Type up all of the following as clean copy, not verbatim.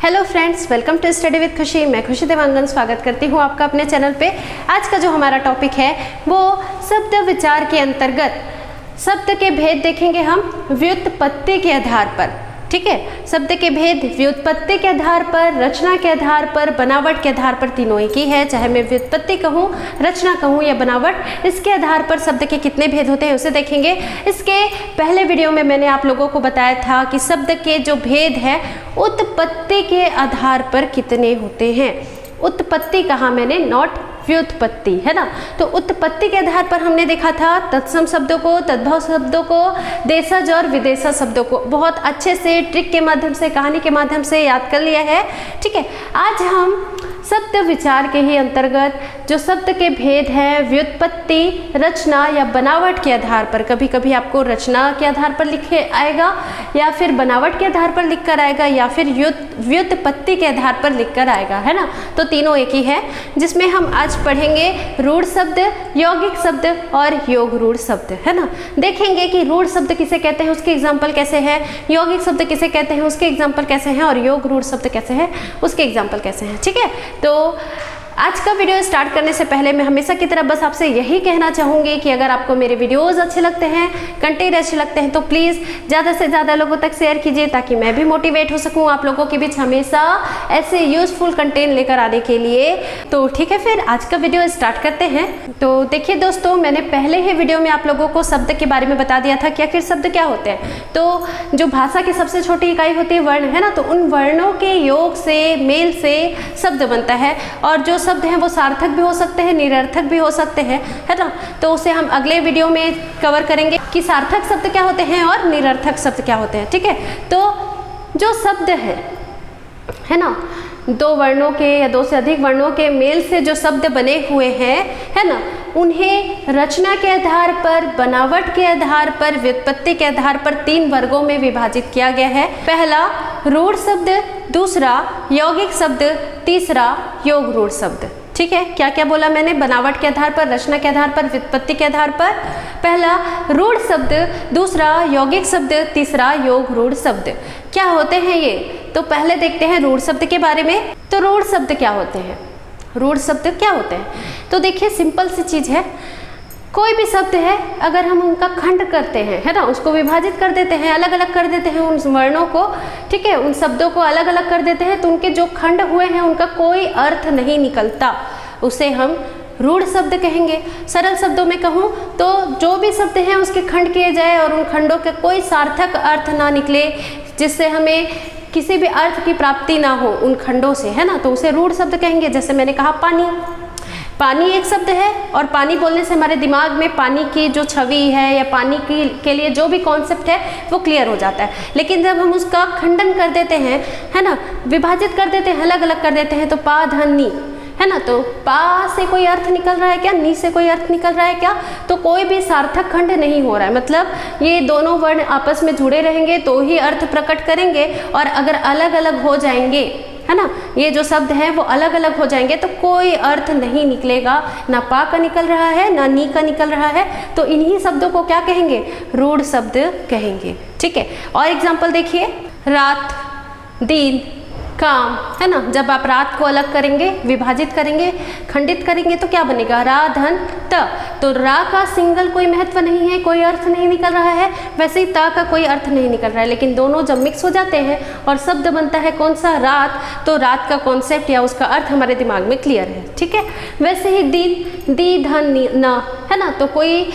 Hello friends, welcome to study with Khushi. मैं खुशी देवांगन स्वागत करती हूँ आपका अपने चैनल पे। आज का जो हमारा टॉपिक है वो शब्द विचार के अंतर्गत शब्द के भेद देखेंगे हम व्युत्पत्ति के आधार पर। ठीक है, शब्द के भेद व्युत्पत्ति के आधार पर, रचना के आधार पर, बनावट के आधार पर, तीनों एक ही है। चाहे मैं व्युत्पत्ति कहूँ, रचना कहूँ या बनावट, इसके आधार पर शब्द के कितने भेद होते हैं उसे देखेंगे। इसके पहले वीडियो में मैंने आप लोगों को बताया था कि शब्द के जो भेद है उत्पत्ति के आधार पर कितने होते हैं। उत्पत्ति कहा मैंने, नॉट व्युत्पत्ति, है ना। तो उत्पत्ति के आधार पर हमने देखा था तत्सम शब्दों को, तद्भव शब्दों को, देशज और विदेशज शब्दों को बहुत अच्छे से ट्रिक के माध्यम से, कहानी के माध्यम से याद कर लिया है। ठीक है, आज हम शब्द विचार के ही अंतर्गत जो शब्द के भेद हैं व्युत्पत्ति, रचना या बनावट के आधार पर, कभी कभी आपको रचना के आधार पर लिखे आएगा या फिर बनावट के आधार पर लिख कर आएगा या फिर व्युत्पत्ति के आधार पर लिख कर आएगा, है ना। तो तीनों एक ही है, जिसमें हम आज पढ़ेंगे रूढ़ शब्द, यौगिक शब्द और योग रूढ़ शब्द, है ना। देखेंगे कि रूढ़ शब्द किसे कहते हैं, उसके एग्जाम्पल कैसे हैं, यौगिक शब्द किसे कहते हैं, उसके एग्जाम्पल कैसे हैं, और योग रूढ़ शब्द कैसे हैं, उसके एग्जाम्पल कैसे हैं। ठीक है, तो आज का वीडियो स्टार्ट करने से पहले मैं हमेशा की तरह बस आपसे यही कहना चाहूँगी कि अगर आपको मेरे वीडियोस अच्छे लगते हैं, कंटेंट अच्छे लगते हैं, तो प्लीज़ ज़्यादा से ज़्यादा लोगों तक शेयर कीजिए ताकि मैं भी मोटिवेट हो सकूँ आप लोगों के बीच हमेशा ऐसे यूज़फुल कंटेंट लेकर आने के लिए। तो ठीक है, फिर आज का वीडियो स्टार्ट करते हैं। तो देखिए दोस्तों, मैंने पहले ही वीडियो में आप लोगों को शब्द के बारे में बता दिया था कि आखिर शब्द क्या होते हैं। तो जो भाषा की सबसे छोटी इकाई होती है वर्ण, है ना, तो उन वर्णों के योग से, मेल से शब्द बनता है। और जो शब्द हैं वो सार्थक भी हो सकते हैं, निरर्थक भी हो सकते हैं, है ना। तो उसे हम अगले वीडियो में कवर करेंगे कि सार्थक शब्द क्या होते हैं और निरर्थक शब्द क्या होते हैं। ठीक है, तो जो शब्द है ना, दो वर्णों के या दो से अधिक वर्णों के मेल से जो शब्द बने हुए हैं, है ना, उन्हें रचना के आधार पर, बनावट के आधार पर, व्युत्पत्ति के आधार पर तीन वर्गों में विभाजित किया गया है। पहला रूढ़ शब्द, दूसरा यौगिक शब्द, तीसरा योग रूढ़ शब्द। ठीक है, क्या क्या बोला मैंने, बनावट के आधार पर, रचना के आधार पर, व्युत्पत्ति के आधार पर। पहला रूढ़ शब्द, दूसरा यौगिक शब्द, तीसरा योग रूढ़ शब्द। क्या होते हैं ये, तो पहले देखते हैं रूढ़ शब्द के बारे में। तो रूढ़ शब्द क्या होते हैं, रूढ़ शब्द क्या होते हैं, तो देखिए सिंपल सी चीज़ है। कोई भी शब्द है, अगर हम उनका खंड करते हैं, है ना, उसको विभाजित कर देते हैं, अलग अलग कर देते हैं उन वर्णों को, ठीक है, उन शब्दों को अलग अलग कर देते हैं, तो उनके जो खंड हुए हैं उनका कोई अर्थ नहीं निकलता, उसे हम रूढ़ शब्द कहेंगे। सरल शब्दों में कहूँ तो जो भी शब्द हैं उसके खंड किए जाए और उन खंडों के कोई सार्थक अर्थ ना निकले, जिससे हमें किसी भी अर्थ की प्राप्ति ना हो उन खंडों से, है ना, तो उसे रूढ़ शब्द कहेंगे। जैसे मैंने कहा पानी, पानी एक शब्द है और पानी बोलने से हमारे दिमाग में पानी की जो छवि है या पानी की के लिए जो भी कॉन्सेप्ट है वो क्लियर हो जाता है। लेकिन जब हम उसका खंडन कर देते हैं, है ना, विभाजित कर देते हैं, अलग अलग कर देते हैं, तो पा धन नी, है ना, तो पा से कोई अर्थ निकल रहा है क्या, नी से कोई अर्थ निकल रहा है क्या, तो कोई भी सार्थक खंड नहीं हो रहा है। मतलब ये दोनों वर्ण आपस में जुड़े रहेंगे तो ही अर्थ प्रकट करेंगे, और अगर अलग अलग हो जाएंगे, है ना, ये जो शब्द हैं वो अलग अलग हो जाएंगे तो कोई अर्थ नहीं निकलेगा, ना पा का निकल रहा है ना नी का निकल रहा है, तो इन्हीं शब्दों को क्या कहेंगे, रूढ़ शब्द कहेंगे। ठीक है, और एग्जाम्पल देखिए, रात, दिन, काम, है ना, जब आप रात को अलग करेंगे, विभाजित करेंगे, खंडित करेंगे तो क्या बनेगा, रा धन त। तो रा का सिंगल कोई महत्व नहीं है, कोई अर्थ नहीं निकल रहा है, वैसे ही त का कोई अर्थ नहीं निकल रहा है, लेकिन दोनों जब मिक्स हो जाते हैं और शब्द बनता है कौन सा, रात, तो रात का कॉन्सेप्ट या उसका अर्थ हमारे दिमाग में क्लियर है। ठीक है, वैसे ही दिन, दी धन न, है ना, तो कोई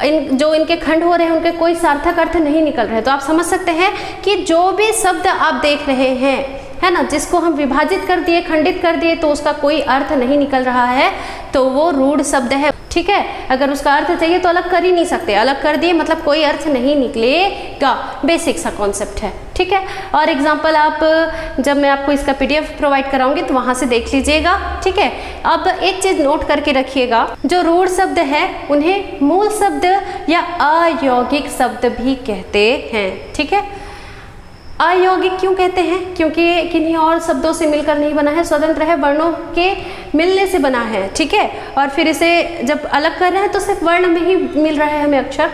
जो इनके खंड हो रहे हैं उनके कोई सार्थक अर्थ नहीं निकल रहे हैं। तो आप समझ सकते हैं कि जो भी शब्द आप देख रहे हैं, है ना, जिसको हम विभाजित कर दिए, खंडित कर दिए, तो उसका कोई अर्थ नहीं निकल रहा है, तो वो रूढ़ शब्द है। ठीक है, अगर उसका अर्थ चाहिए तो अलग कर ही नहीं सकते, अलग कर दिए मतलब कोई अर्थ नहीं निकलेगा, बेसिक सा कॉन्सेप्ट है। ठीक है, और एग्जाम्पल आप जब मैं आपको इसका PDF प्रोवाइड कराऊंगी तो वहाँ से देख लीजिएगा। ठीक है, अब एक चीज़ नोट करके रखिएगा, जो रूढ़ शब्द है उन्हें मूल शब्द या अयौगिक शब्द भी कहते हैं। ठीक है, अयौगिक क्यों कहते हैं, क्योंकि ये किन्हीं और शब्दों से मिलकर नहीं बना है, स्वतंत्र है, वर्णों के मिलने से बना है। ठीक है, और फिर इसे जब अलग कर रहे हैं तो सिर्फ वर्ण में ही मिल रहा है हमें अक्षर,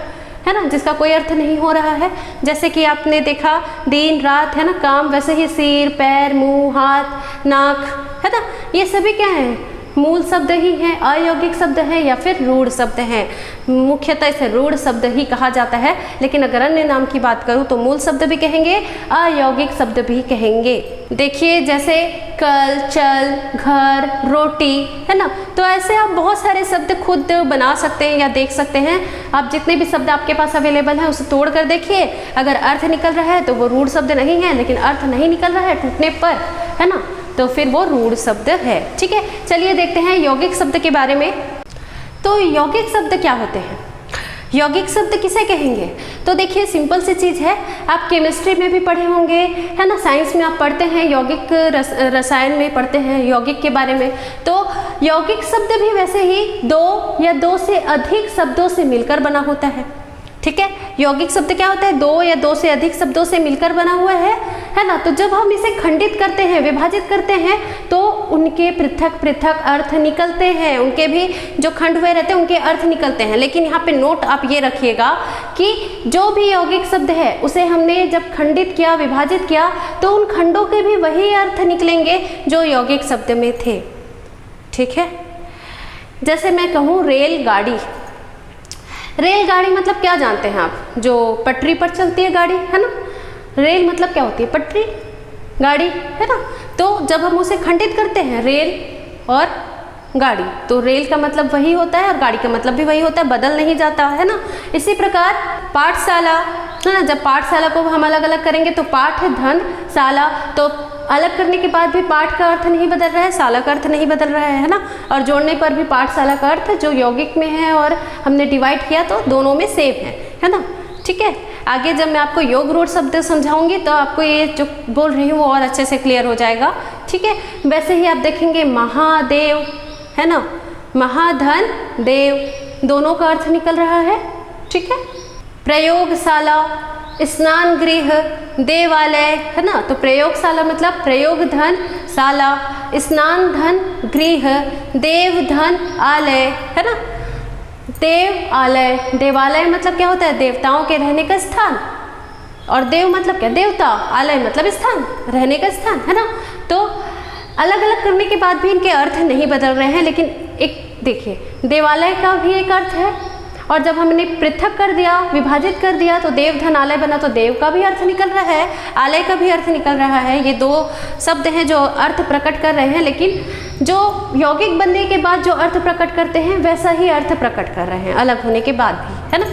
है ना, जिसका कोई अर्थ नहीं हो रहा है। जैसे कि आपने देखा दिन रात, है ना, काम, वैसे ही सिर, पैर, मुंह, हाथ, नाक, है ना, ये सभी क्या है, मूल शब्द ही हैं, अयौगिक शब्द हैं या फिर रूढ़ शब्द हैं। मुख्यतः इसे रूढ़ शब्द ही कहा जाता है, लेकिन अगर अन्य नाम की बात करूँ तो मूल शब्द भी कहेंगे, अयौगिक शब्द भी कहेंगे। देखिए जैसे कल, चल, घर, रोटी, है ना, तो ऐसे आप बहुत सारे शब्द खुद बना सकते हैं या देख सकते हैं। आप जितने भी शब्द आपके पास अवेलेबल हैं उसे तोड़ कर देखिए, अगर अर्थ निकल रहा है तो वो रूढ़ शब्द नहीं है, लेकिन अर्थ नहीं निकल रहा है टूटने पर, है ना, तो फिर वो रूढ़ शब्द है। ठीक है, चलिए देखते हैं यौगिक शब्द के बारे में। तो यौगिक शब्द क्या होते हैं, यौगिक शब्द किसे कहेंगे? तो देखिए सिंपल सी चीज़ है, आप केमिस्ट्री में भी पढ़े होंगे, है ना, साइंस में आप पढ़ते हैं, यौगिक रसायन में पढ़ते हैं यौगिक के बारे में। तो यौगिक शब्द भी वैसे ही दो या दो से अधिक शब्दों से मिलकर बना होता है। ठीक है, यौगिक शब्द क्या होता है, दो या दो से अधिक शब्दों से मिलकर बना हुआ है ना। तो जब हम इसे खंडित करते हैं, विभाजित करते हैं, तो उनके पृथक पृथक अर्थ निकलते हैं, उनके भी जो खंड हुए रहते हैं उनके अर्थ निकलते हैं। लेकिन यहाँ पे नोट आप ये रखिएगा कि जो भी यौगिक शब्द है उसे हमने जब खंडित किया, विभाजित किया, तो उन खंडों के भी वही अर्थ निकलेंगे जो यौगिक शब्द में थे। ठीक है, जैसे मैं कहूँ रेलगाड़ी, रेलगाड़ी मतलब क्या जानते हैं आप, जो पटरी पर चलती है गाड़ी, है ना। रेल मतलब क्या होती है, पटरी, गाड़ी, है ना। तो जब हम उसे खंडित करते हैं रेल और गाड़ी, तो रेल का मतलब वही होता है और गाड़ी का मतलब भी वही होता है, बदल नहीं जाता, है ना। इसी प्रकार पाठशाला, है ना, जब पाठशाला को हम अलग अलग करेंगे तो पाठ, धन, शाला, तो अलग करने के बाद भी पाठ का अर्थ नहीं बदल रहा है, शाला का अर्थ नहीं बदल रहा है ना। और जोड़ने पर भी पाठशाला का अर्थ जो यौगिक में है और हमने डिवाइड किया तो दोनों में सेम है ना। ठीक है, आगे जब मैं आपको योग रूढ़ शब्द समझाऊंगी तो आपको ये जो बोल रही हूँ वो और अच्छे से क्लियर हो जाएगा। ठीक है, वैसे ही आप देखेंगे महादेव, है ना, महाधन, देव, दोनों का अर्थ निकल रहा है। ठीक है, प्रयोगशाला, स्नान गृह, देवालय, है ना। तो प्रयोगशाला मतलब प्रयोग धन शाला, स्नान धन गृह, देव धन आलय, है ना। देव आलय, देवालय मतलब क्या होता है, देवताओं के रहने का स्थान, और देव मतलब क्या, देवता, आलय मतलब स्थान, रहने का स्थान, है ना। तो अलग अलग करने के बाद भी इनके अर्थ नहीं बदल रहे हैं, लेकिन एक देखिए देवालय का भी एक अर्थ है, और जब हमने पृथक कर दिया, विभाजित कर दिया, तो देव धन आलय बना, तो देव का भी अर्थ निकल रहा है, आलय का भी अर्थ निकल रहा है। ये दो शब्द हैं जो अर्थ प्रकट कर रहे हैं, लेकिन जो यौगिक बनने के बाद जो अर्थ प्रकट करते हैं वैसा ही अर्थ प्रकट कर रहे हैं, अलग होने के बाद भी, है ना,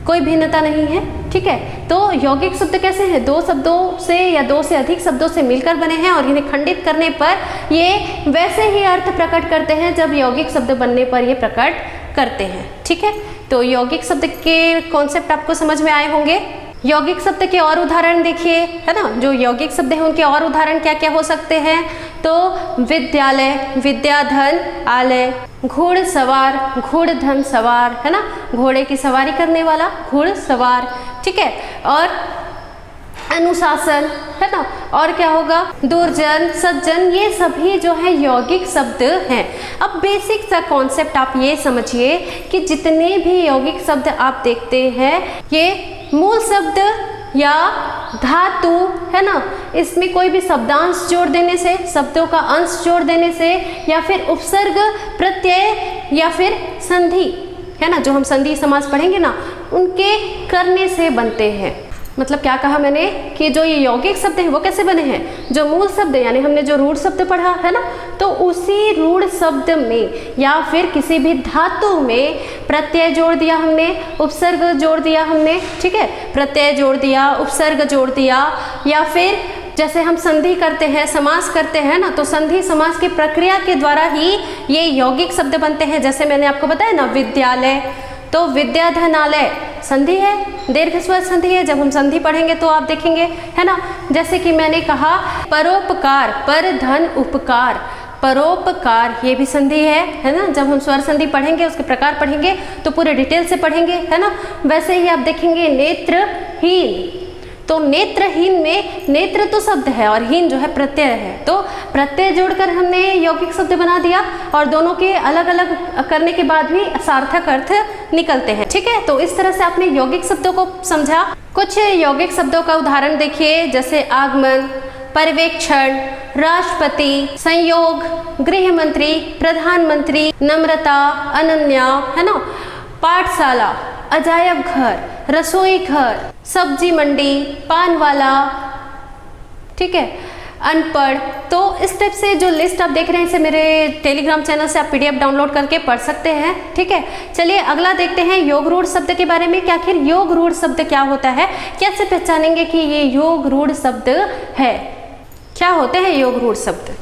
कोई भिन्नता नहीं है। ठीक है, तो यौगिक शब्द कैसे हैं, दो शब्दों से या दो से अधिक शब्दों से मिलकर बने हैं, और इन्हें खंडित करने पर ये वैसे ही अर्थ प्रकट करते हैं जब यौगिक शब्द बनने पर ये प्रकट करते हैं। ठीक है, तो यौगिक शब्द के कॉन्सेप्ट आपको समझ में आए होंगे। यौगिक शब्द के और उदाहरण देखिए, है ना, जो यौगिक शब्द हैं उनके और उदाहरण क्या क्या हो सकते हैं। तो विद्यालय, विद्याधन आलय, घुड़सवार, घुड़धन सवार, है ना, घोड़े की सवारी करने वाला घुड़सवार। ठीक है, और अनुशासन, है ना, और क्या होगा, दुर्जन, सज्जन, ये सभी जो है यौगिक शब्द हैं। अब बेसिक सा कॉन्सेप्ट आप ये समझिए कि जितने भी यौगिक शब्द आप देखते हैं ये मूल शब्द या धातु, है ना, इसमें कोई भी शब्दांश जोड़ देने से, शब्दों का अंश जोड़ देने से, या फिर उपसर्ग, प्रत्यय, या फिर संधि, है ना, जो हम संधि समास पढ़ेंगे ना, उनके करने से बनते हैं। मतलब क्या कहा मैंने कि जो ये यौगिक शब्द हैं वो कैसे बने हैं, जो मूल शब्द यानी हमने जो रूढ़ शब्द पढ़ा है ना, तो उसी रूढ़ शब्द में या फिर किसी भी धातु में प्रत्यय जोड़ दिया हमने, उपसर्ग जोड़ दिया हमने। ठीक है, प्रत्यय जोड़ दिया, उपसर्ग जोड़ दिया, या फिर जैसे हम संधि करते हैं, समास करते हैं ना, तो संधि समास की प्रक्रिया के द्वारा ही ये यौगिक शब्द बनते हैं। जैसे मैंने आपको बताया ना, विद्यालय, तो विद्याधनालय संधि है, दीर्घ स्वर संधि है। जब हम संधि पढ़ेंगे तो आप देखेंगे, है ना, जैसे कि मैंने कहा परोपकार, पर धन उपकार, परोपकार, ये भी संधि है ना। जब हम स्वर संधि पढ़ेंगे, उसके प्रकार पढ़ेंगे तो पूरे डिटेल से पढ़ेंगे, है ना। वैसे ही आप देखेंगे नेत्रहीन, तो नेत्रहीन में नेत्र तो शब्द है और हीन जो है प्रत्यय है, तो प्रत्यय जोड़कर हमने यौगिक शब्द बना दिया, और दोनों के अलग अलग करने के बाद भी सार्थक अर्थ निकलते हैं। ठीक है, तो इस तरह से आपने यौगिक शब्दों को समझा। कुछ यौगिक शब्दों का उदाहरण देखिए, जैसे आगमन, पर्यवेक्षण, राष्ट्रपति, संयोग, गृह मंत्री, प्रधानमंत्री, नम्रता, अनन्या, है ना, पाठशाला, अजायब घर, रसोई घर, सब्जी मंडी, पान वाला, ठीक है, अनपढ़। तो इस टाइप से जो लिस्ट आप देख रहे हैं इसे मेरे टेलीग्राम चैनल से आप PDF डाउनलोड करके पढ़ सकते हैं। ठीक है, चलिए अगला देखते हैं योग रूढ़ शब्द के बारे में कि आखिर योग रूढ़ शब्द क्या होता है, कैसे पहचानेंगे कि ये योग रूढ़ शब्द है, क्या होते हैं योग रूढ़ शब्द।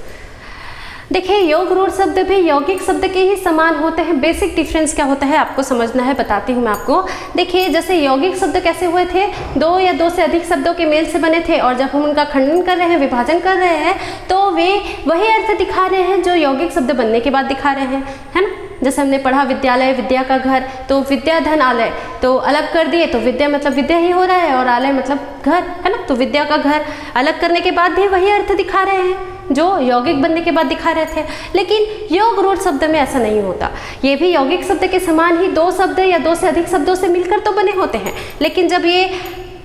देखिए, योग रूढ़ शब्द भी यौगिक शब्द के ही समान होते हैं। बेसिक डिफरेंस क्या होता है आपको समझना है, बताती हूँ मैं आपको। देखिए, जैसे यौगिक शब्द कैसे हुए थे, दो या दो से अधिक शब्दों के मेल से बने थे, और जब हम उनका खंडन कर रहे हैं, विभाजन कर रहे हैं, तो वे वही अर्थ दिखा रहे हैं जो यौगिक शब्द बनने के बाद दिखा रहे हैं, है ना। जैसे हमने पढ़ा विद्यालय, विद्या का घर, तो विद्या धन आलय, तो अलग कर दिए तो विद्या मतलब विद्या ही हो रहा है, और आलय मतलब घर, है ना। तो विद्या का घर अलग करने के बाद भी वही अर्थ दिखा रहे हैं जो यौगिक बनने के बाद दिखा रहे थे। लेकिन योग रूढ़ शब्द में ऐसा नहीं होता। ये भी यौगिक शब्द के समान ही दो शब्द या दो से अधिक शब्दों से मिलकर तो बने होते हैं, लेकिन जब ये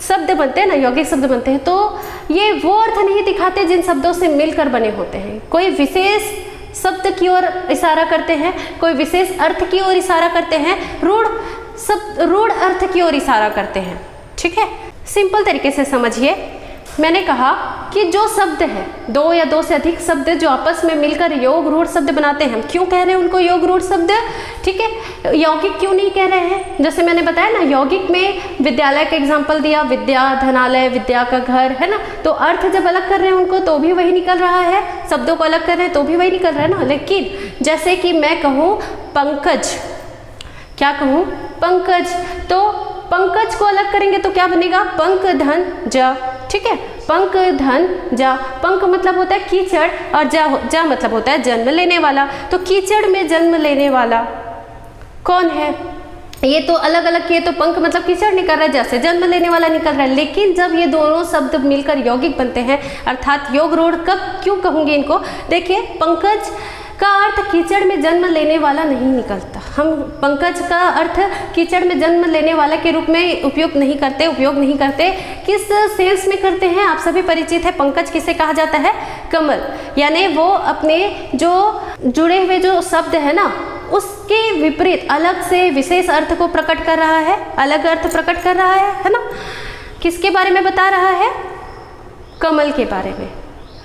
शब्द बनते हैं ना, यौगिक शब्द बनते हैं, तो ये वो अर्थ नहीं दिखाते जिन शब्दों से मिलकर बने होते हैं। कोई विशेष शब्द की ओर इशारा करते हैं, कोई विशेष अर्थ की ओर इशारा करते हैं, रूढ़ अर्थ की ओर इशारा करते हैं। ठीक है, सिंपल तरीके से समझिए। मैंने कहा कि जो शब्द है, दो या दो से अधिक शब्द जो आपस में मिलकर योग रूढ़ शब्द बनाते हैं, हम क्यों कह रहे हैं उनको योग रूढ़ शब्द, ठीक है, यौगिक क्यों नहीं कह रहे हैं। जैसे मैंने बताया ना, यौगिक में विद्यालय का एग्जाम्पल दिया, विद्या धनालय, विद्या का घर, है ना। तो अर्थ जब अलग कर रहे हैं उनको तो भी वही निकल रहा है, शब्दों को अलग कर रहे हैं तो भी वही निकल रहा है ना। लेकिन जैसे कि मैं कहूँ पंकज, क्या कहूँ, पंकज, तो पंकज को अलग करेंगे तो क्या बनेगा, पंक धन ज। ठीक है, पंक धन जा, पंक मतलब होता है कीचड़, और जा मतलब होता है जन्म लेने वाला। तो कीचड़ में जन्म लेने वाला कौन है, ये तो अलग अलग किए तो पंक मतलब कीचड़ निकल रहा है, जैसे जन्म लेने वाला निकल रहा है। लेकिन जब ये दोनों शब्द मिलकर यौगिक बनते हैं, अर्थात योग रूढ़, कब क्यों कहूँगी इनको, देखिए पंकज का अर्थ कीचड़ में जन्म लेने वाला नहीं निकलता। हम पंकज का अर्थ कीचड़ में जन्म लेने वाला के रूप में उपयोग नहीं करते। किस सेंस में करते हैं, आप सभी परिचित है। पंकज किसे कहा जाता है, कमल, यानी वो अपने जो जुड़े हुए जो शब्द है ना, उसके विपरीत अलग से विशेष अर्थ को प्रकट कर रहा है, अलग अर्थ प्रकट कर रहा है ना। किसके बारे में बता रहा है, कमल के बारे में,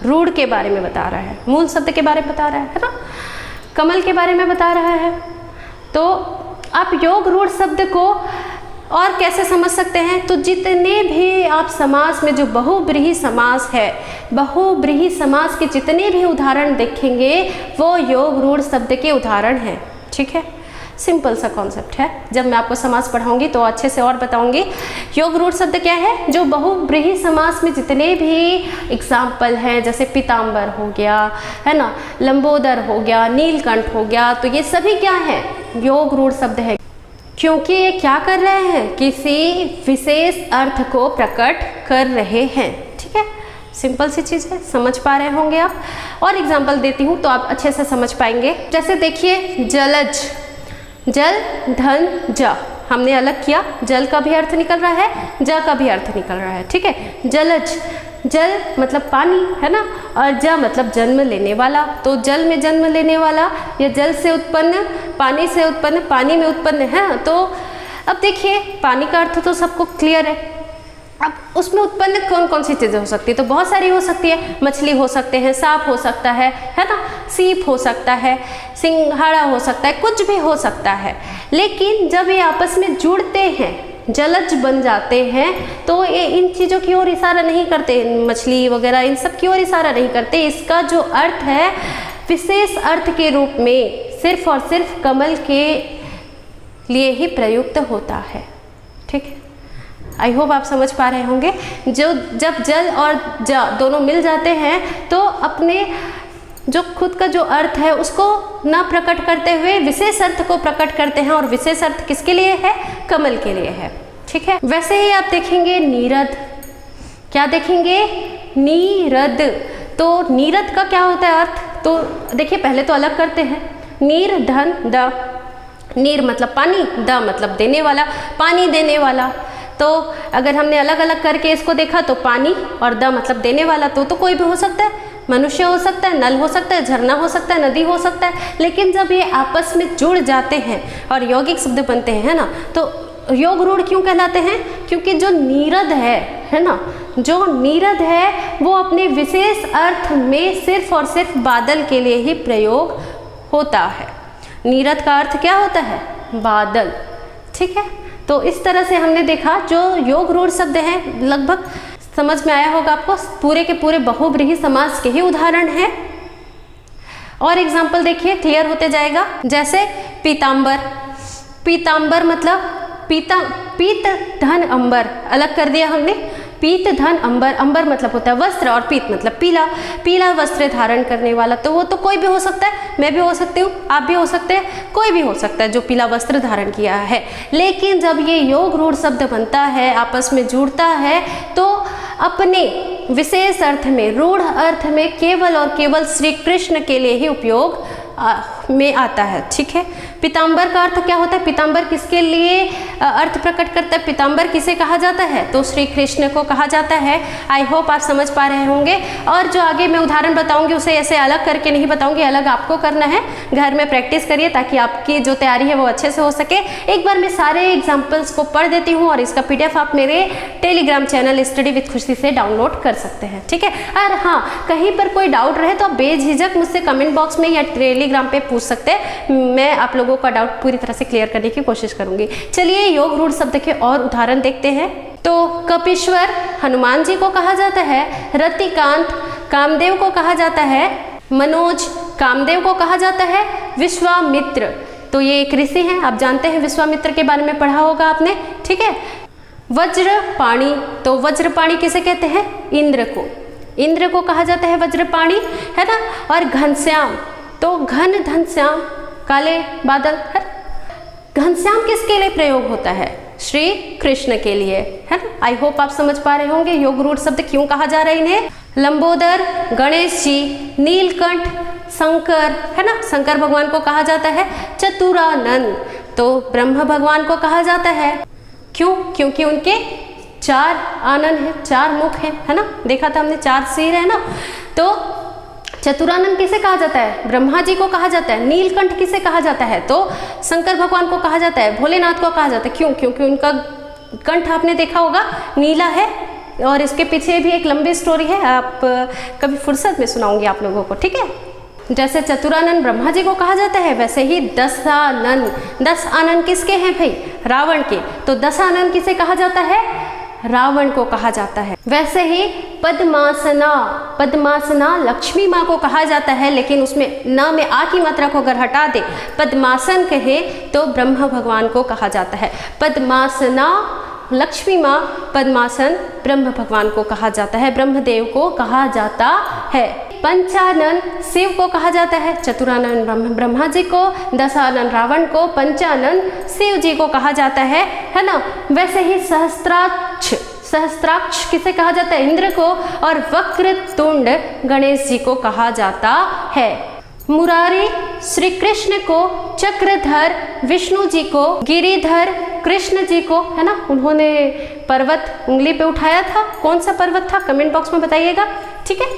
रूढ़ के बारे में बता रहा है, मूल शब्द के बारे में बता रहा है ना, कमल के बारे में बता रहा है। तो आप योग रूढ़ शब्द को और कैसे समझ सकते हैं, तो जितने भी आप समास में जो बहुब्रीहि समास है, बहुब्रीहि समास के जितने भी उदाहरण देखेंगे वो योग रूढ़ शब्द के उदाहरण हैं। ठीक है, सिंपल सा कॉन्सेप्ट है। जब मैं आपको समास पढ़ाऊंगी तो अच्छे से और बताऊंगी। योग रूढ़ शब्द क्या है, जो बहुब्रीहि समास में जितने भी एग्जाम्पल हैं, जैसे पीताम्बर हो गया, है ना, लंबोदर हो गया, नीलकंठ हो गया, तो ये सभी क्या है, योग रूढ़ शब्द है। क्योंकि ये क्या कर रहे हैं, किसी विशेष अर्थ को प्रकट कर रहे हैं। ठीक है, सिंपल सी चीज़ है, समझ पा रहे होंगे आप। और एग्जाम्पल देती हूँ तो आप अच्छे से समझ पाएंगे। जैसे देखिए, जलज, जल धन ज, हमने अलग किया, जल का भी अर्थ निकल रहा है, ज का भी अर्थ निकल रहा है। ठीक है, जलज, जल मतलब पानी, है ना, और ज मतलब जन्म लेने वाला। तो जल में जन्म लेने वाला, या जल से उत्पन्न, पानी से उत्पन्न, पानी में उत्पन्न है। तो अब देखिए, पानी का अर्थ तो सबको क्लियर है। अब उसमें उत्पन्न कौन कौन सी चीज़ें हो सकती है, तो बहुत सारी हो सकती है। मछली हो सकते हैं, सांप हो सकता है ना, सीप हो सकता है, सिंघाड़ा हो सकता है, कुछ भी हो सकता है। लेकिन जब ये आपस में जुड़ते हैं, जलज बन जाते हैं, तो ये इन चीज़ों की ओर इशारा नहीं करते, मछली वगैरह इन सब की ओर इशारा नहीं करते। इसका जो अर्थ है विशेष अर्थ के रूप में सिर्फ और सिर्फ कमल के लिए ही प्रयुक्त होता है। ठीक है, आई होप आप समझ पा रहे होंगे। जब जल और ज दोनों मिल जाते हैं तो अपने जो खुद का जो अर्थ है उसको ना प्रकट करते हुए विशेष अर्थ को प्रकट करते हैं, और विशेष अर्थ किसके लिए है, कमल के लिए है। ठीक है, वैसे ही आप देखेंगे नीरद, क्या देखेंगे, नीरद। तो नीरद का क्या होता है अर्थ, तो देखिए पहले तो अलग करते हैं, नीर धन द, नीर मतलब पानी, द मतलब देने वाला, पानी देने वाला। तो अगर हमने अलग अलग करके इसको देखा तो पानी और द मतलब देने वाला, तो कोई भी हो सकता है, मनुष्य हो सकता है, नल हो सकता है, झरना हो सकता है, नदी हो सकता है। लेकिन जब ये आपस में जुड़ जाते हैं और यौगिक शब्द बनते हैं, है ना, तो योग रूढ़ क्यों कहलाते हैं? क्योंकि जो नीरद है ना, जो नीरद है वो अपने विशेष अर्थ में सिर्फ और सिर्फ बादल के लिए ही प्रयोग होता है। नीरद का अर्थ क्या होता है? बादल। ठीक है, तो इस तरह से हमने देखा जो योग रूढ़ शब्द हैं, लगभग समझ में आया होगा आपको, पूरे के पूरे बहुब्रीहि समास के ही उदाहरण हैं। और एग्जाम्पल देखिए, क्लियर होते जाएगा। जैसे पीतांबर, पीतांबर मतलब पीत धन अंबर, अलग कर दिया हमने। पीत धन अंबर, अंबर मतलब होता है वस्त्र और पीत मतलब पीला, पीला वस्त्र धारण करने वाला। तो वो तो कोई भी हो सकता है, मैं भी हो सकती हूँ, आप भी हो सकते हैं, कोई भी हो सकता है जो पीला वस्त्र धारण किया है। लेकिन जब ये योग रूढ़ शब्द बनता है, आपस में जुड़ता है, तो अपने विशेष अर्थ में, रूढ़ अर्थ में केवल और केवल श्री कृष्ण के लिए ही उपयोग में आता है। ठीक है, पीतांबर का अर्थ क्या होता है? पीतांबर किसके लिए अर्थ प्रकट करता है? पीतांबर किसे कहा जाता है? तो श्री कृष्ण को कहा जाता है। आई होप आप समझ पा रहे होंगे। और जो आगे मैं उदाहरण बताऊंगी उसे ऐसे अलग करके नहीं बताऊंगी, अलग आपको करना है, घर में प्रैक्टिस करिए ताकि आपकी जो तैयारी है वो अच्छे से हो सके। एक बार मैं सारे एग्जाम्पल्स को पढ़ देती हूँ और इसका PDF आप मेरे टेलीग्राम चैनल स्टडी विद खुशी से डाउनलोड कर सकते हैं। ठीक है, और हाँ, कहीं पर कोई डाउट रहे तो आप बेझिझक मुझसे कमेंट बॉक्स में या टेलीग्राम पे पूछ सकते हैं, मैं आप लोगों का डाउट पूरी तरह से क्लियर करने की कोशिश करूंगी। चलिए योग रूढ़ शब्द के और उदाहरण देखते हैं। तो कपीश्वर हनुमान जी को कहा जाता है, रतिकांत कामदेव को कहा जाता है, मनोज कामदेव को कहा जाता है, विश्वामित्र, तो ये एक ऋषि हैं, आप जानते हैं, विश्वामित्र के बारे में पढ़ा होगा आपने। ठीक है, वज्रपाणी, तो वज्रपाणी किसे कहते हैं? इंद्र को, इंद्र को कहा जाता है वज्रपाणी, है ना। और घनश्याम, तो घन घनश्याम, काले बादल है। घनश्याम किसके लिए प्रयोग होता है? श्री कृष्ण के लिए, है ना। आई होप आप समझ पा रहे होंगे योग रूढ़ शब्द क्यों कहा जा रहा है इन्हें। लंबोदर गणेश जी, नीलकंठ शंकर, है ना, शंकर भगवान को कहा जाता है। चतुरानंद, तो ब्रह्म भगवान को कहा जाता है। क्यों? क्योंकि उनके 4 आनन है, 4 मुख है, है ना, देखा था हमने, 4 सिर है ना। तो चतुरानंद किसे कहा जाता है? ब्रह्मा जी को कहा जाता है। नीलकंठ किसे कहा जाता है? तो शंकर भगवान को कहा जाता है, भोलेनाथ को कहा जाता है। क्यों? क्योंकि उनका कंठ आपने देखा होगा नीला है, और इसके पीछे भी एक लंबी स्टोरी है, आप कभी फुर्सत में सुनाऊंगी आप लोगों को। ठीक है, जैसे चतुरानंद ब्रह्मा जी को कहा जाता है, वैसे ही 10 आनन, 10 आनन किसके हैं भाई? रावण के। तो 10 आनन किसे कहा जाता है? रावण को कहा जाता है। वैसे ही पद्मासना, पद्मासना लक्ष्मी माँ को कहा जाता है, लेकिन उसमें न में आ की मात्रा को अगर हटा दे, पद्मासन कहे तो ब्रह्म भगवान को कहा जाता है। पद्मासना लक्ष्मी माँ, पद्मासन ब्रह्म भगवान को कहा जाता है, ब्रह्मदेव को कहा जाता है। पंचानन शिव को कहा जाता है, चतुरानन ब्रह्मा जी को, 10 आनन रावण को, पंचानन शिव जी को कहा जाता है ना। वैसे ही सहस्त्राक्ष, सहस्त्राक्ष किसे कहा जाता है? इंद्र को। और वक्रतुंड गणेश जी को कहा जाता है। मुरारी श्री कृष्ण को, चक्रधर विष्णु जी को, गिरिधर कृष्ण जी को, है ना, उन्होंने पर्वत उंगली पे उठाया था, कौन सा पर्वत था कमेंट बॉक्स में बताइएगा। ठीक है,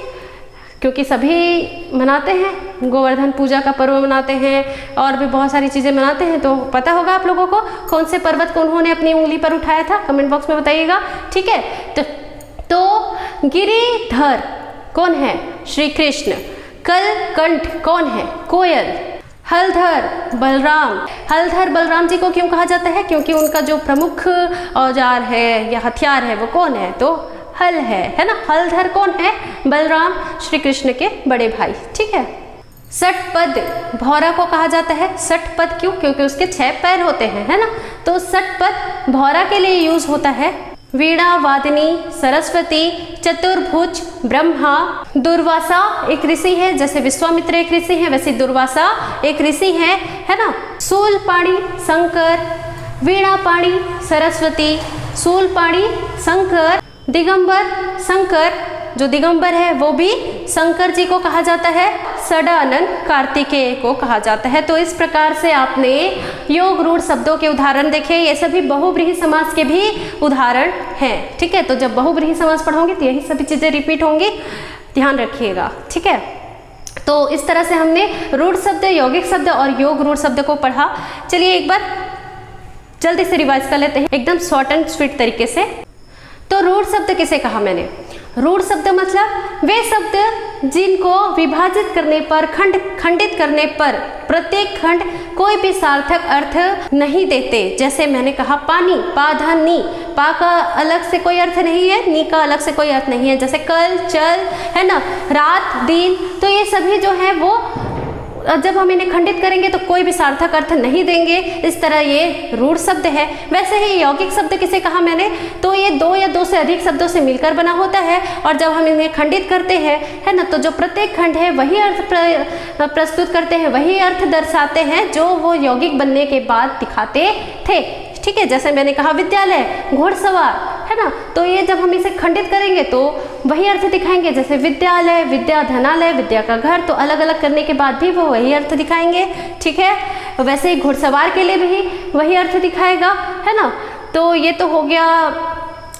क्योंकि सभी मनाते हैं, गोवर्धन पूजा का पर्व मनाते हैं और भी बहुत सारी चीज़ें मनाते हैं, तो पता होगा आप लोगों को कौन से पर्वत को उन्होंने अपनी उंगली पर उठाया था, कमेंट बॉक्स में बताइएगा। ठीक है, तो गिरिधर कौन है? श्री कृष्ण। कलकंठ कौन है? कोयल। हलधर बलराम, हलधर बलराम जी को क्यों कहा जाता है? क्योंकि उनका जो प्रमुख औजार है या हथियार है वो कौन है? तो हल है ना। हलधर कौन है? बलराम, श्री कृष्ण के बड़े भाई। ठीक है, षटपद भौरा को कहा जाता है। षटपद क्यों? क्योंकि उसके 6 पैर होते हैं, है ना। तो षटपद भौरा के लिए यूज होता है। वीणा वादिनी सरस्वती, चतुर्भुज ब्रह्मा, दुर्वासा एक ऋषि है, जैसे विश्वामित्र एक ऋषि है वैसे दुर्वासा एक ऋषि है ना। शूलपाणी शंकर, वीणापाणी सरस्वती, शूलपाणी शंकर, दिगंबर शंकर, जो दिगंबर है वो भी शंकर जी को कहा जाता है, षडानन कार्तिकेय को कहा जाता है। तो इस प्रकार से आपने योग रूढ़ शब्दों के उदाहरण देखे, ये सभी बहुव्रीहि समास के भी उदाहरण हैं। ठीक है, तो जब बहुव्रीहि समास पढ़ोगे तो यही सभी चीजें रिपीट होंगी, ध्यान रखिएगा। ठीक है, तो इस तरह से हमने रूढ़ शब्द, यौगिक शब्द और योग रूढ़ शब्द को पढ़ा। चलिए एक बार जल्दी से रिवाइज कर लेते हैं एकदम शॉर्ट एंड स्वीट तरीके से। तो रूढ़ शब्द किसे कहा मैंने? रूढ़ शब्द मतलब वे शब्द जिनको विभाजित करने पर, खंडित करने पर प्रत्येक खंड कोई भी सार्थक अर्थ नहीं देते। जैसे मैंने कहा पानी, पा धन नी, पा का अलग से कोई अर्थ नहीं है, नी का अलग से कोई अर्थ नहीं है। जैसे कल, चल, है ना, रात, दिन, तो ये सभी जो है वो जब हम इन्हें खंडित करेंगे तो कोई भी सार्थक अर्थ नहीं देंगे। इस तरह ये रूढ़ शब्द है। वैसे ही यौगिक शब्द किसे कहा मैंने? तो ये दो या दो से अधिक शब्दों से मिलकर बना होता है और जब हम इन्हें खंडित करते हैं, है ना, तो जो प्रत्येक खंड है वही अर्थ प्रस्तुत करते हैं, वही अर्थ दर्शाते हैं जो वो यौगिक बनने के बाद दिखाते थे। ठीक है, जैसे मैंने कहा विद्यालय, घोड़सवार, है ना, तो ये जब हम इसे खंडित करेंगे तो वही अर्थ दिखाएंगे। जैसे विद्यालय, विद्या धनालय, विद्या का घर, तो अलग अलग करने के बाद भी वो वही अर्थ दिखाएंगे। ठीक है, वैसे ही घुड़सवार के लिए भी वही अर्थ दिखाएगा, है ना। तो ये तो हो गया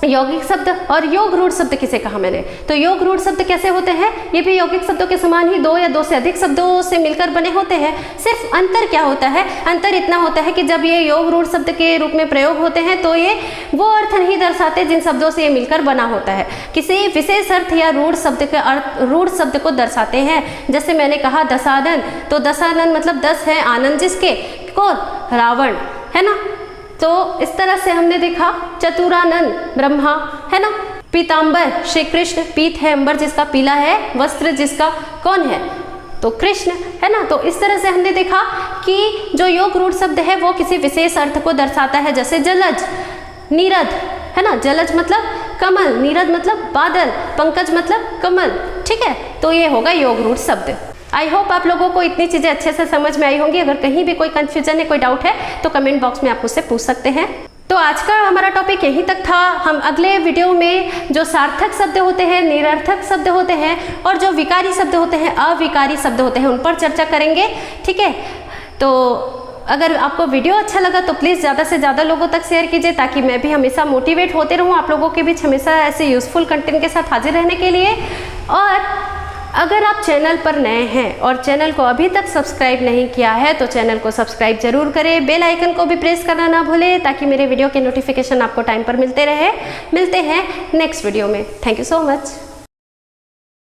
यौगिक शब्द। और योग रूढ़ शब्द किसे कहा मैंने? तो योग रूढ़ शब्द कैसे होते हैं? ये भी यौगिक शब्दों के समान ही दो या दो से अधिक शब्दों से मिलकर बने होते हैं। सिर्फ अंतर क्या होता है? अंतर इतना होता है कि जब ये योग रूढ़ शब्द के रूप में प्रयोग होते हैं तो ये वो अर्थ नहीं दर्शाते जिन शब्दों से ये मिलकर बना होता है, किसी विशेष अर्थ या रूढ़ शब्द के अर्थ, रूढ़ शब्द को दर्शाते हैं। जैसे मैंने कहा दशानन, तो दशानन मतलब 10 है, आनंद जिसके, कौन? रावण, है ना। तो इस तरह से हमने देखा चतुरानन ब्रह्मा, है ना। पीतांबर श्री कृष्ण, पीत है अंबर जिसका पीला है, वस्त्र जिसका कौन है? तो कृष्ण, है ना। तो इस तरह से हमने देखा कि जो योग रूढ़ शब्द है वो किसी विशेष अर्थ को दर्शाता है। जैसे जलज, नीरद, है ना, जलज मतलब कमल, नीरद मतलब बादल, पंकज मतलब कमल। ठीक है, तो ये होगा योग रूढ़ शब्द। आई होप आप लोगों को इतनी चीज़ें अच्छे से समझ में आई होंगी। अगर कहीं भी कोई कंफ्यूजन है, कोई डाउट है तो कमेंट बॉक्स में आप मुझसे पूछ सकते हैं। तो आज का हमारा टॉपिक यहीं तक था। हम अगले वीडियो में जो सार्थक शब्द होते हैं, निरर्थक शब्द होते हैं और जो विकारी शब्द होते हैं, अविकारी शब्द होते हैं, उन पर चर्चा करेंगे। ठीक है, तो अगर आपको वीडियो अच्छा लगा तो प्लीज़ ज़्यादा से ज़्यादा लोगों तक शेयर कीजिए ताकि मैं भी हमेशा मोटिवेट होते रहूँ आप लोगों के बीच, हमेशा ऐसे यूज़फुल कंटेंट के साथ हाजिर रहने के लिए। और अगर आप चैनल पर नए हैं और चैनल को अभी तक सब्सक्राइब नहीं किया है तो चैनल को सब्सक्राइब जरूर करें, बेल आइकन को भी प्रेस करना ना भूलें ताकि मेरे वीडियो के नोटिफिकेशन आपको टाइम पर मिलते रहे। मिलते हैं नेक्स्ट वीडियो में। Thank you so much.